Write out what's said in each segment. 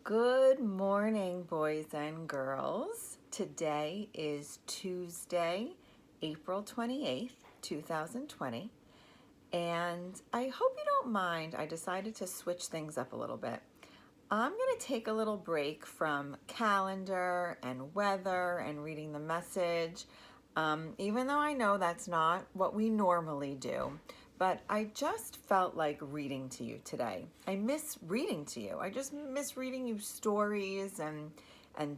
Good morning, boys and girls. Today is Tuesday, April 28th, 2020. And I hope you don't mind, I decided to switch things up a little bit. I'm going to take a little break from calendar and weather and reading the message, even though I know that's not what we normally do. But I just felt like reading to you today. I miss reading to you. I just miss reading you stories and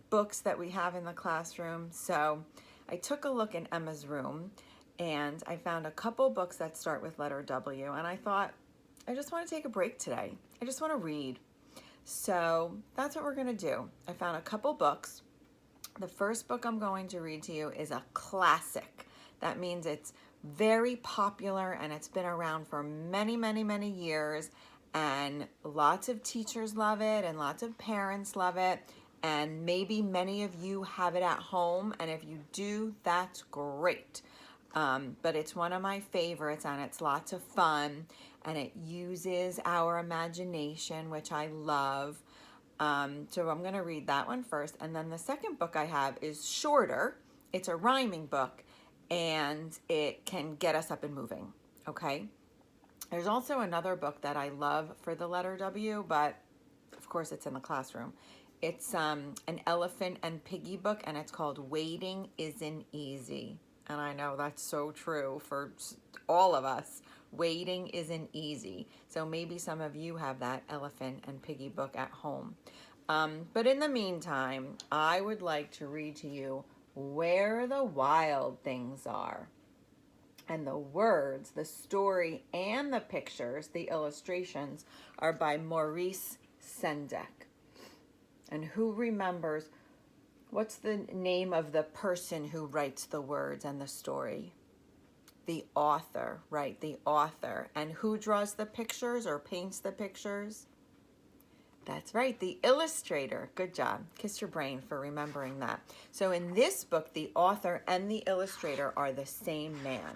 books that we have in the classroom. So I took a look in Emma's room and I found a couple books that start with letter W, and I thought, I just want to take a break today. I just want to read. So that's what we're going to do. I found a couple books. The first book I'm going to read to you is a classic. That means it's very popular and it's been around for many, many, many years, and lots of teachers love it and lots of parents love it, and maybe many of you have it at home, and if you do, that's great. But it's one of my favorites and it's lots of fun and it uses our imagination, which I love. So I'm going to read that one first. And then the second book I have is shorter. It's a rhyming book and it can get us up and moving. Okay. There's also another book that I love for the letter W, but of course it's in the classroom. It's an elephant and piggy book and it's called Waiting Isn't Easy. And I know that's so true for all of us. Waiting isn't easy. So maybe some of you have that elephant and piggy book at home. But in the meantime, I would like to read to you Where the Wild Things Are. And the words, the story, and the pictures, the illustrations, are by Maurice Sendak. And who remembers, what's the name of the person who writes the words and the story? The author, right, the author. And who draws the pictures or paints the pictures? That's right, the illustrator. Good job. Kiss your brain for remembering that. So in this book, the author and the illustrator are the same man,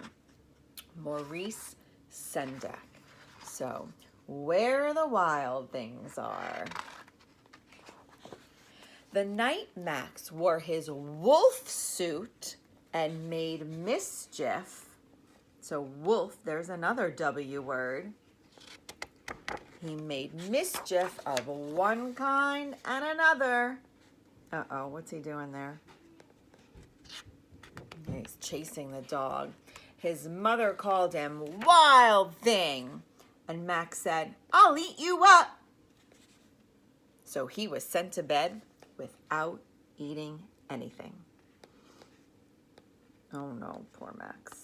Maurice Sendak. So, Where the Wild Things Are. The night Max wore his wolf suit and made mischief. So wolf, there's another W word. He made mischief of one kind and another. Uh-oh, what's he doing there? He's chasing the dog. His mother called him Wild Thing. And Max said, I'll eat you up. So he was sent to bed without eating anything. Oh no, poor Max.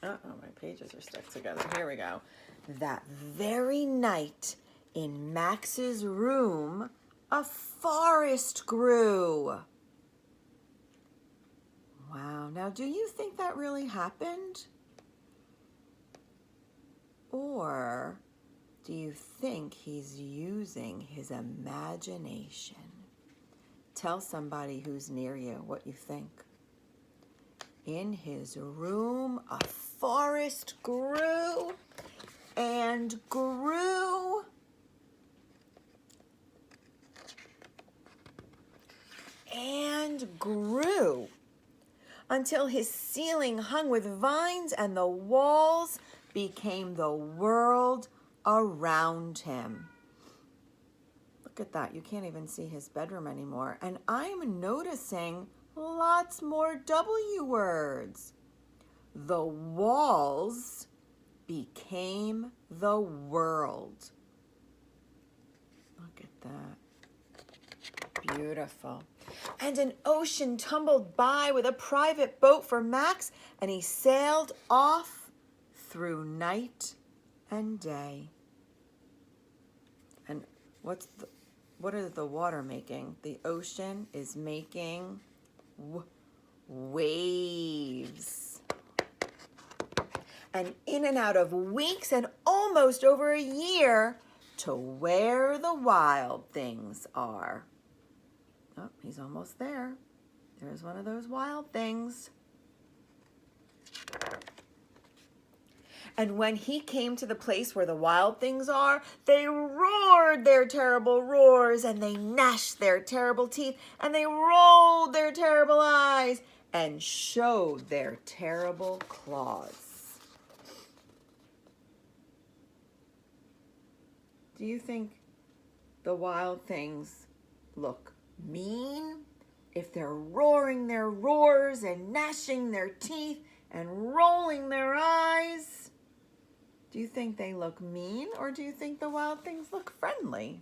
Uh-oh, my pages are stuck together. Here we go. That very night in Max's room, a forest grew. Wow. Now, do you think that really happened? Or do you think he's using his imagination? Tell somebody who's near you what you think. In his room, a forest grew and grew and grew until his ceiling hung with vines and the walls became the world around him. Look at that. You can't even see his bedroom anymore. And I'm noticing lots more W words. The walls became the world. Look at that. Beautiful. And an ocean tumbled by with a private boat for Max, and he sailed off through night and day. And what is the water making? The ocean is making waves. And in and out of weeks and almost over a year to where the wild things are. Oh, he's almost there. There's one of those wild things. And when he came to the place where the wild things are, they roared their terrible roars, and they gnashed their terrible teeth, and they rolled their terrible eyes, and showed their terrible claws. Do you think the wild things look mean if they're roaring their roars and gnashing their teeth and rolling their eyes? Do you think they look mean, or do you think the wild things look friendly?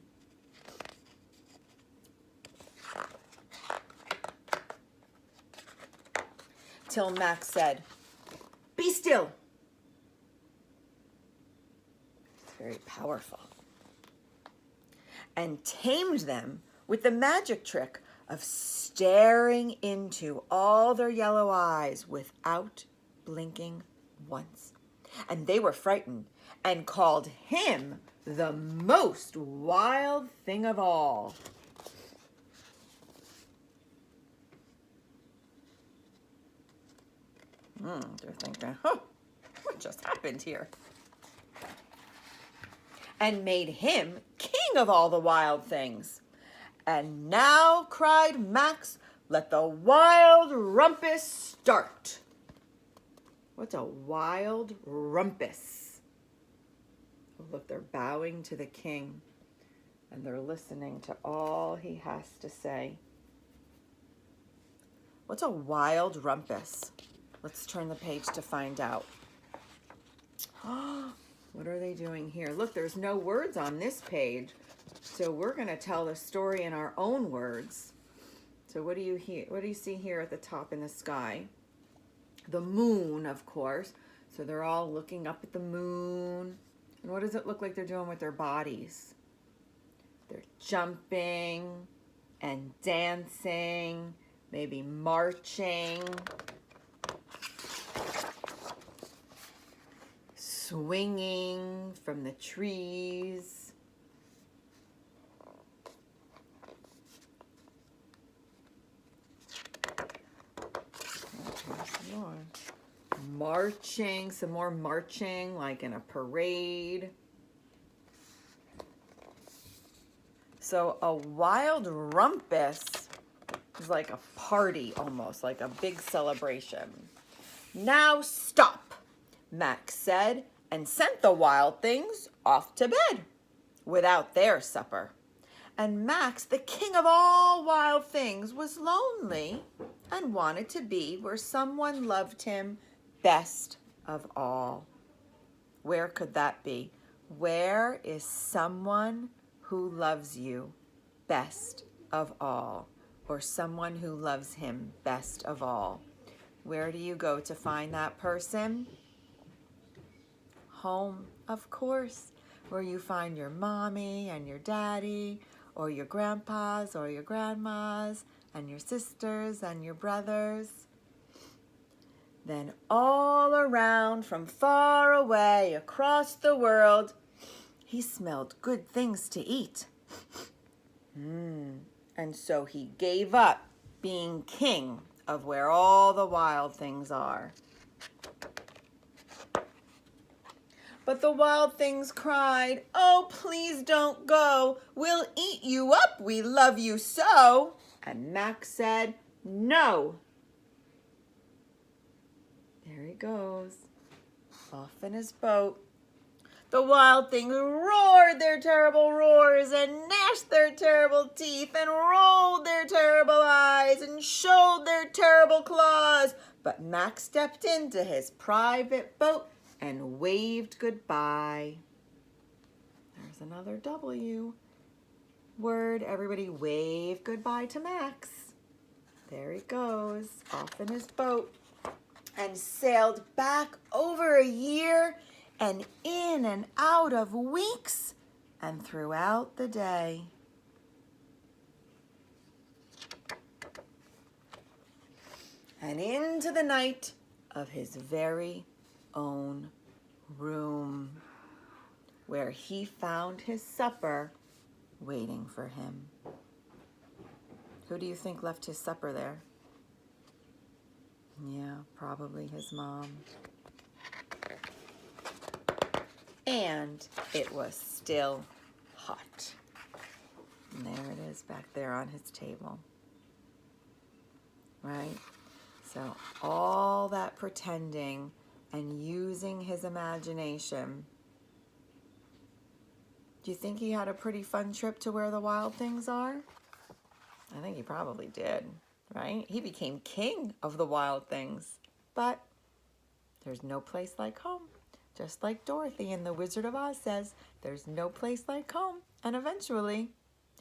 Till Max said, "Be still." It's very powerful. And tamed them with the magic trick of staring into all their yellow eyes without blinking once. And they were frightened and called him the most wild thing of all. They're thinking, what just happened here? And made him king of all the wild things. And now, cried Max, let the wild rumpus start. What's a wild rumpus? Oh, look, they're bowing to the king, and they're listening to all he has to say. What's a wild rumpus? Let's turn the page to find out. What are they doing here? Look, there's no words on this page, so we're going to tell the story in our own words. So what do you hear? What do you see here at the top in the sky? The moon, of course. So they're all looking up at the moon. And what does it look like they're doing with their bodies? They're jumping and dancing, maybe marching, swinging from the trees. Marching, some more marching, like in a parade. So a wild rumpus is like a party almost, like a big celebration. Now stop, Max said, and sent the wild things off to bed without their supper. And Max, the king of all wild things, was lonely and wanted to be where someone loved him best of all. Where could that be? Where is someone who loves you best of all, or someone who loves him best of all? Where do you go to find that person? Home, of course, where you find your mommy and your daddy, or your grandpas or your grandmas, and your sisters and your brothers. Then all around, from far away, across the world, he smelled good things to eat. And so he gave up being king of where all the wild things are. But the wild things cried, "Oh, please don't go. We'll eat you up. We love you so." And Max said, "No." There he goes, off in his boat. The wild things roared their terrible roars and gnashed their terrible teeth and rolled their terrible eyes and showed their terrible claws. But Max stepped into his private boat and waved goodbye. There's another W word. Everybody wave goodbye to Max. There he goes, off in his boat, and sailed back over a year and in and out of weeks and throughout the day. And into the night of his very own room, where he found his supper waiting for him. Who do you think left his supper there? Yeah, probably his mom. and it was still hot. And there it is back there on his table. Right? So all that pretending and using his imagination. Do you think he had a pretty fun trip to where the wild things are? I think he probably did, right? He became king of the wild things. But there's no place like home. Just like Dorothy in The Wizard of Oz says, there's no place like home. And eventually,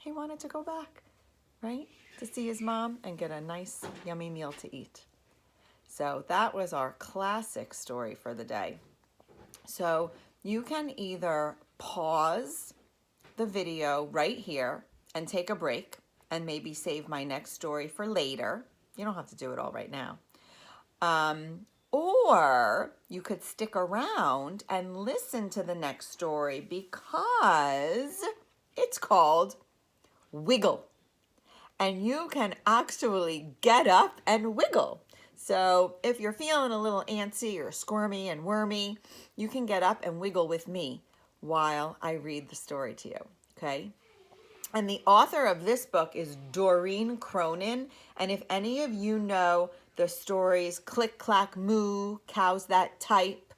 he wanted to go back, right? To see his mom and get a nice, yummy meal to eat. So that was our classic story for the day. So you can either pause the video right here and take a break and maybe save my next story for later. You don't have to do it all right now. Or you could stick around and listen to the next story because it's called Wiggle. And you can actually get up and wiggle. So if you're feeling a little antsy or squirmy and wormy, you can get up and wiggle with me while I read the story to you, okay? And the author of this book is Doreen Cronin. And if any of you know the stories Click, Clack, Moo, Cows That Type,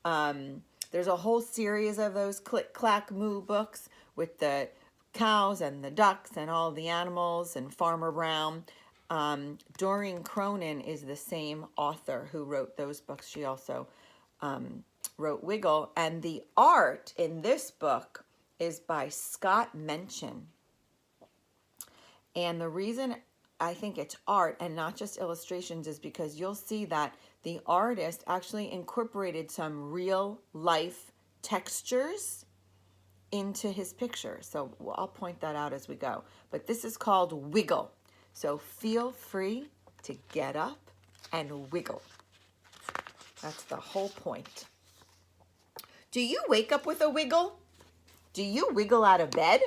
there's a whole series of those Click, Clack, Moo books with the cows and the ducks and all the animals and Farmer Brown. Doreen Cronin is the same author who wrote those books. She also wrote Wiggle. And the art in this book is by Scott Mention. And the reason I think it's art and not just illustrations is because you'll see that the artist actually incorporated some real life textures into his picture. So I'll point that out as we go. But this is called Wiggle. So feel free to get up and wiggle. That's the whole point. Do you wake up with a wiggle? Do you wiggle out of bed?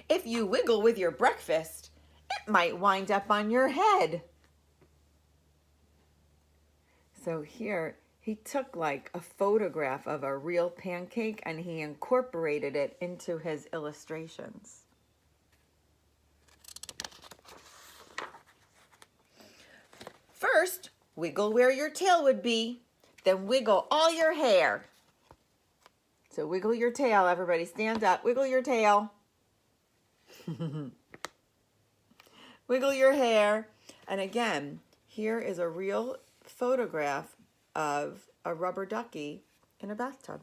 If you wiggle with your breakfast, it might wind up on your head. So here, he took like a photograph of a real pancake and he incorporated it into his illustrations. First, wiggle where your tail would be, then wiggle all your hair. So wiggle your tail, everybody. Stand up. Wiggle your tail. Wiggle your hair. And again, here is a real photograph of a rubber ducky in a bathtub.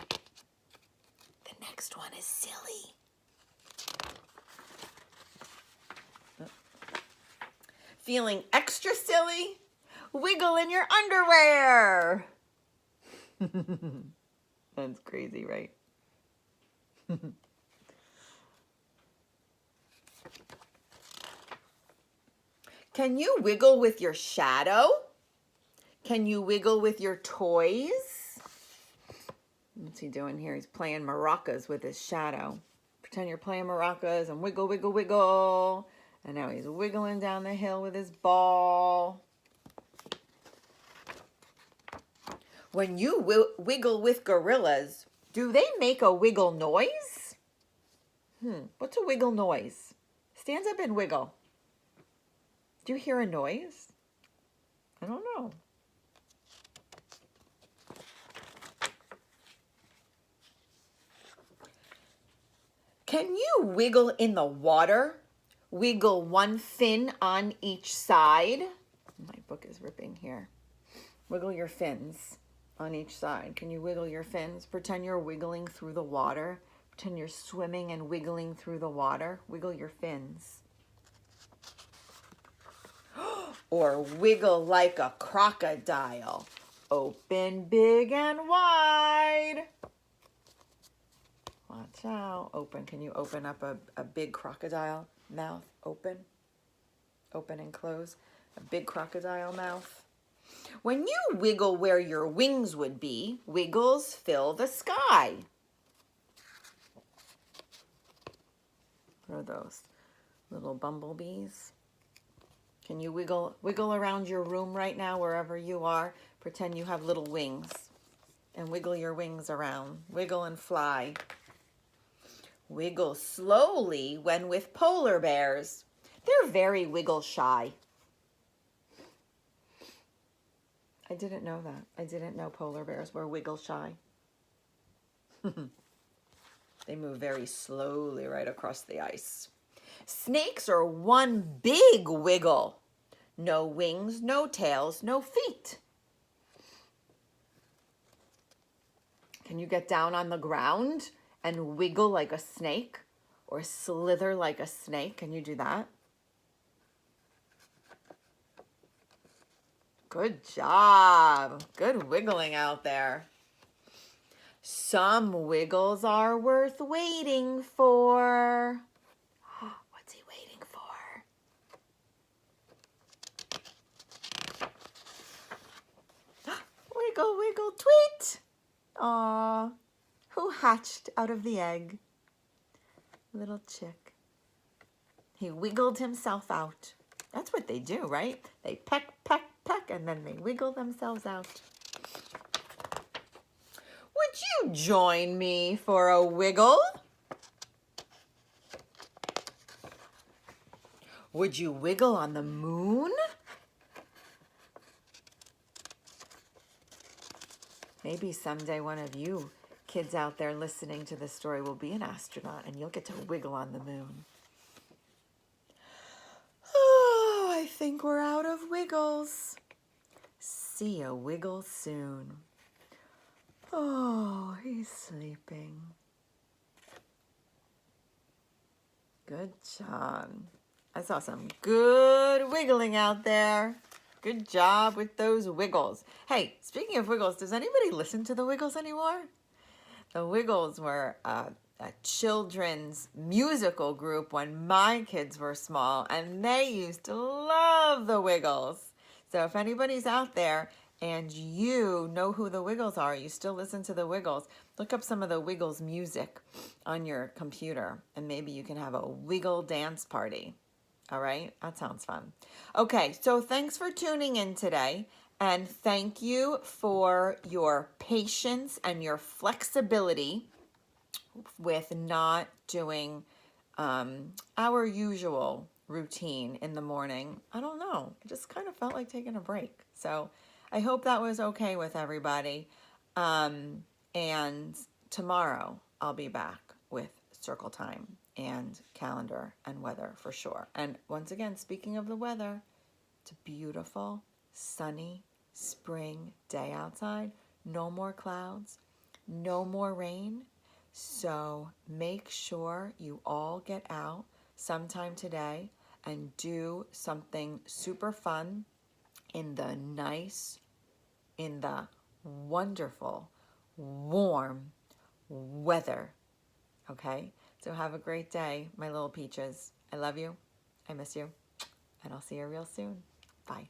The next one is silly. Feeling extra silly? Wiggle in your underwear. That's crazy, right? Can you wiggle with your shadow? Can you wiggle with your toys? What's he doing here? He's playing maracas with his shadow. Pretend you're playing maracas and wiggle, wiggle, wiggle. And now he's wiggling down the hill with his ball. When you wiggle with gorillas, do they make a wiggle noise? What's a wiggle noise? Stand up and wiggle. Do you hear a noise? I don't know. Can you wiggle in the water? Wiggle one fin on each side. My book is ripping here. Wiggle your fins on each side. Can you wiggle your fins? Pretend you're wiggling through the water. Pretend you're swimming and wiggling through the water. Wiggle your fins. Or wiggle like a crocodile. Open big and wide. Watch out. Open. Can you open up a big crocodile mouth? Open. Open and close. A big crocodile mouth. When you wiggle where your wings would be, wiggles fill the sky. What are those? Little bumblebees? Can you wiggle around your room right now, wherever you are? Pretend you have little wings and wiggle your wings around. Wiggle and fly. Wiggle slowly when with polar bears. They're very wiggle shy. I didn't know that. I didn't know polar bears were wiggle shy. They move very slowly right across the ice. Snakes are one big wiggle. No wings, no tails, no feet. Can you get down on the ground and wiggle like a snake or slither like a snake? Can you do that? Good job. Good wiggling out there. Some wiggles are worth waiting for. What's he waiting for? Wiggle, wiggle, tweet. Aw, who hatched out of the egg? Little chick. He wiggled himself out. That's what they do, right? They peck, peck, peck, and then they wiggle themselves out. Would you join me for a wiggle? Would you wiggle on the moon? Maybe someday one of you kids out there listening to this story will be an astronaut and you'll get to wiggle on the moon. Oh, I think we're out of wiggles. See ya wiggle soon. Oh, he's sleeping. Good job. I saw some good wiggling out there. Good job with those wiggles. Hey, speaking of wiggles, does anybody listen to the Wiggles anymore? The Wiggles were a children's musical group when my kids were small, and they used to love the Wiggles. So if anybody's out there and you know who the Wiggles are, you still listen to the Wiggles, look up some of the Wiggles music on your computer, and maybe you can have a wiggle dance party. All right, that sounds fun. Okay, so thanks for tuning in today, and thank you for your patience and your flexibility with not doing our usual routine in the morning. I don't know, I just kind of felt like taking a break. So I hope that was okay with everybody. And tomorrow I'll be back with Circle Time and calendar and weather for sure. And once again, speaking of the weather, it's a beautiful, sunny spring day outside. No more clouds, no more rain. So make sure you all get out sometime today and do something super fun in the wonderful, warm weather. Okay? So have a great day, my little peaches. I love you. I miss you. And I'll see you real soon. Bye.